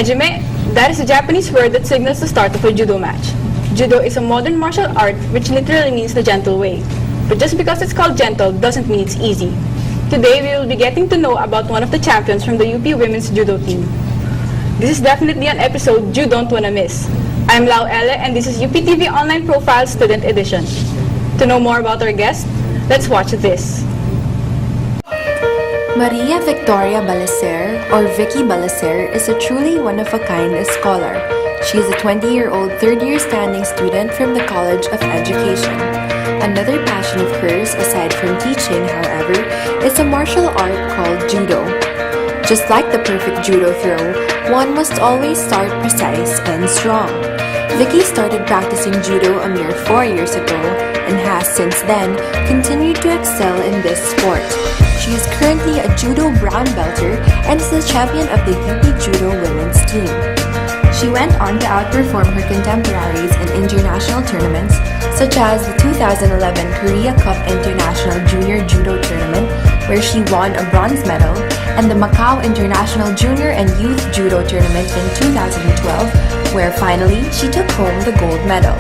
Hajime, that is a Japanese word that signals the start of a judo match. Judo is a modern martial art which literally means the gentle way. But just because it's called gentle doesn't mean it's easy. Today we will be getting to know about one of the champions from the UP Women's Judo team. This is definitely an episode you don't wanna miss. I'm Lau Elle and this is UPTV Online Profile Student Edition. To know more about our guest, let's watch this. Maria Victoria Balacer, or Vicky Balacer, is a truly one-of-a-kind scholar. She is a 20-year-old third-year standing student from the College of Education. Another passion of hers, aside from teaching, however, is a martial art called judo. Just like the perfect judo throw, one must always start precise and strong. Vicky started practicing judo a mere 4 years ago and has since then continued to excel in this sport. She is currently a judo brown belter and is the champion of the UP Judo women's team. She went on to outperform her contemporaries in international tournaments such as the 2011 Korea Cup International Junior Judo Tournament, where she won a bronze medal, and the Macau International Junior and Youth Judo Tournament in 2012, where finally she took home the gold medal.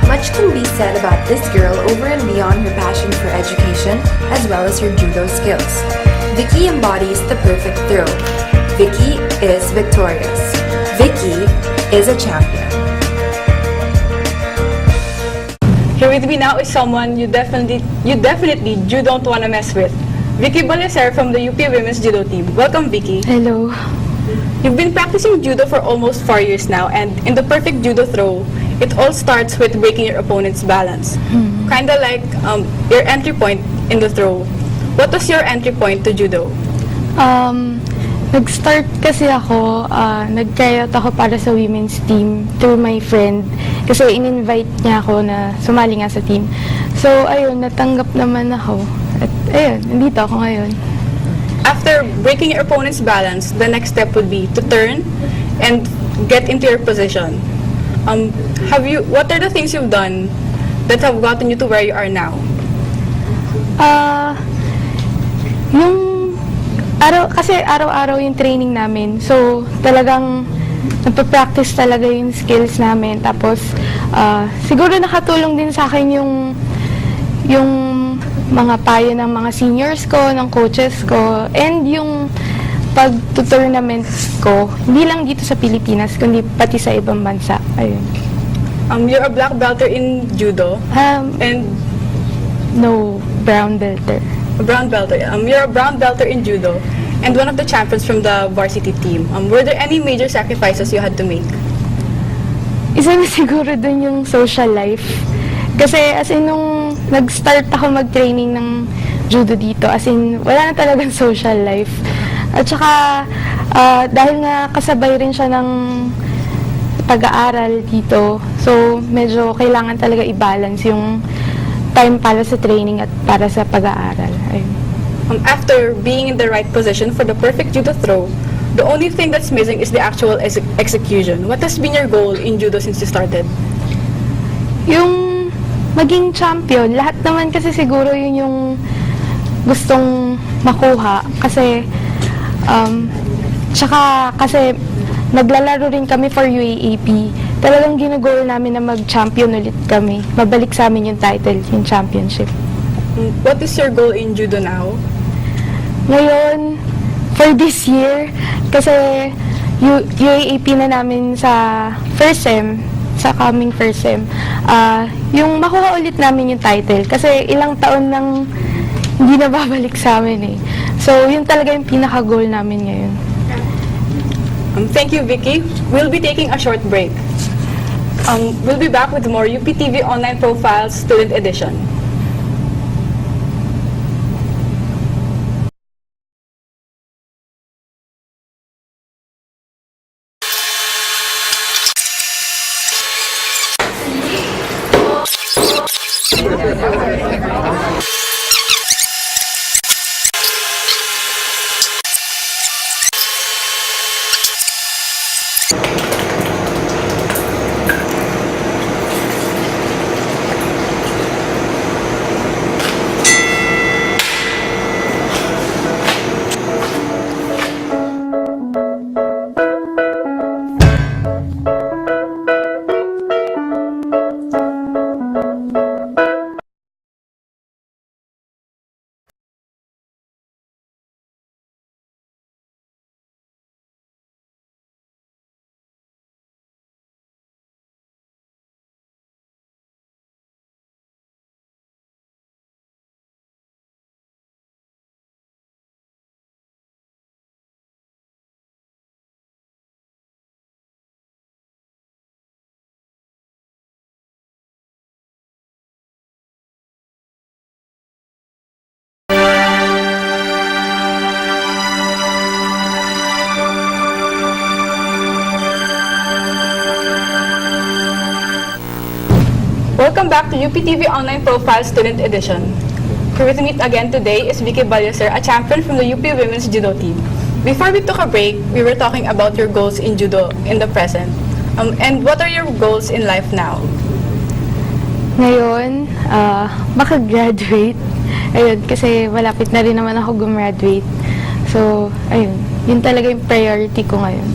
Much can be said about this girl over and beyond her passion for education as well as her judo skills. Vicky embodies the perfect throw. Vicky is victorious. Vicky is a champion. Here with me now is someone you definitely don't wanna mess with. Vicky Balacer from the UP Women's Judo team. Welcome, Vicky. Hello. You've been practicing judo for almost 4 years now, and in the perfect judo throw, it all starts with breaking your opponent's balance. Kinda like your entry point in the throw. What was your entry point to judo? Nag-start kasi ako, nag-try out ako para sa women's team through my friend. Kasi in-invite niya ako na sumali nga sa team. So, ayun, natanggap naman ako. At ayun, nandito ako ngayon. After breaking your opponent's balance, the next step would be to turn and get into your position. What are the things you've done that have gotten you to where you are now? Kasi araw-araw yung training namin. So, talagang napapractice talaga yung skills namin. Tapos, siguro nakatulong din sa akin yung mga payo ng mga seniors ko, ng coaches ko, and yung pag-tournaments ko, hindi lang dito sa Pilipinas, kundi pati sa ibang bansa. Ayun. You're a black belter in judo, and no, brown belter. a brown belter. You're a brown belter in judo, and one of the champions from the varsity team. Were there any major sacrifices you had to make? Isa na siguro dun yung social life. Kasi as in, nung nag-start ako mag-training ng judo dito, as in, wala na talagang social life. At saka, dahil nga kasabay rin siya ng pag-aaral dito, so medyo kailangan talaga i-balance yung time para sa training at para sa pag-aaral. Ayun. After being in the right position for the perfect judo throw, the only thing that's missing is the actual execution. What has been your goal in judo since you started? Yung maging champion, lahat naman kasi siguro yun yung gustong makuha. Kasi, tsaka kasi naglalaro rin kami for UAAP. Talagang ginagol namin na mag-champion ulit kami. Mabalik sa amin yung title, yung championship. What is your goal in judo now? Ngayon, for this year, kasi UAAP na namin sa first sem, sa coming first sem, yung makuha ulit namin yung title. Kasi ilang taon nang hindi na babalik sa amin eh. So, yun talaga yung pinaka-goal namin ngayon. Thank you, Vicky. We'll be taking a short break. We'll be back with more UPTV Online Profiles Student Edition. Welcome back to UPTV Online Profile Student Edition. Here with me again today is Vicky Balacer, a champion from the UP Women's Judo team. Before we took a break, we were talking about your goals in judo in the present. And what are your goals in life now? Ngayon, makagraduate. Ayun, kasi malapit na rin naman ako gumraduate. So, ayun, yun talaga yung priority ko ngayon.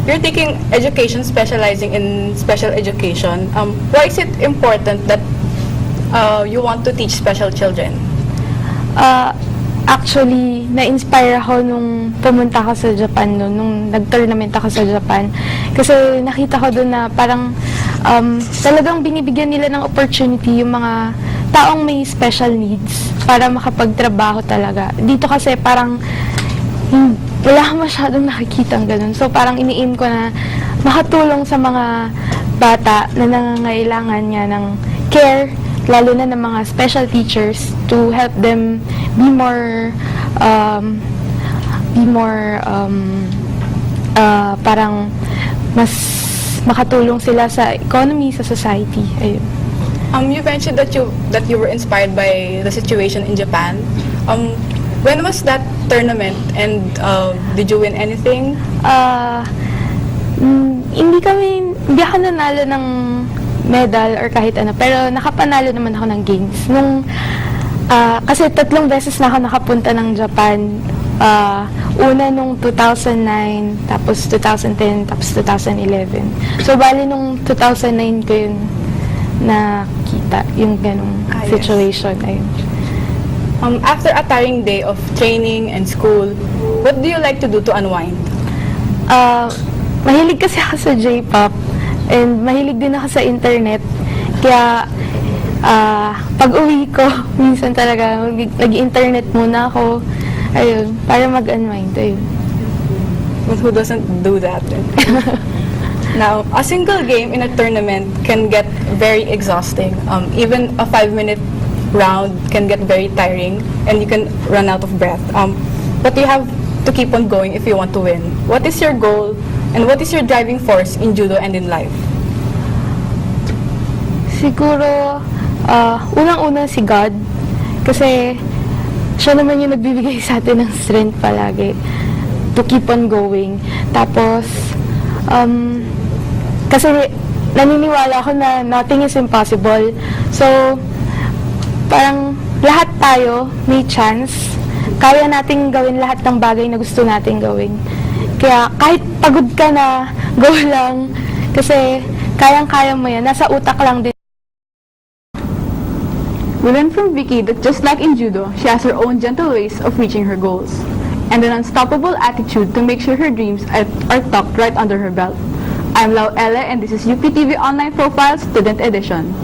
You're taking education specializing in special education. Why is it important that you want to teach special children? Actually, na-inspire ako nung pumunta ako sa Japan noon, nung nag-tournament ako sa Japan. Kasi nakita ko doon na parang talagang binibigyan nila ng opportunity yung mga taong may special needs para makapagtrabaho talaga. Dito kasi parang wala masyadong nakikita ganun. So parang iniin ko na makatulong sa mga bata na nangangailangan niya ng care, lalo na ng mga special teachers, to help them be more parang mas makatulong sila sa economy, sa society. Ayun. You mentioned that you were inspired by the situation in Japan. When was that tournament, and did you win anything? Hindi ako nanalo ng medal or kahit ano, pero nakapanalo naman ako ng games. Kasi 3 beses na ako nakapunta ng Japan. Una nung 2009, tapos 2010, tapos 2011. So, bali nung 2009 ko yun nakita, yung ganong situation. Ayun. After a tiring day of training and school, what do you like to do to unwind? Mahilig kasi ako sa J-pop, and mahilig din ako sa internet. Kaya, pag uwi ko, minsan talaga nag-internet muna ako. Ayun, para mag-unwind. Ayun. But who doesn't do that? Now, a single game in a tournament can get very exhausting. Even a 5-minute round can get very tiring, and you can run out of breath. But you have to keep on going if you want to win. What is your goal, and what is your driving force in judo and in life? Siguro, unang-una si God. Kasi siya naman yung nagbibigay sa atin ng strength palagi to keep on going. Tapos, kasi naniniwala ako na nothing is impossible. So, parang lahat tayo may chance. Kaya nating gawin lahat ng bagay na gusto nating gawin. Kaya kahit pagod ka na, go lang. Kasi kayang-kaya mo yan. Nasa utak lang din. We learned from Vicky that just like in judo, she has her own gentle ways of reaching her goals, and an unstoppable attitude to make sure her dreams are tucked right under her belt. I'm Lau Ella, and this is UPTV Online Profile Student Edition.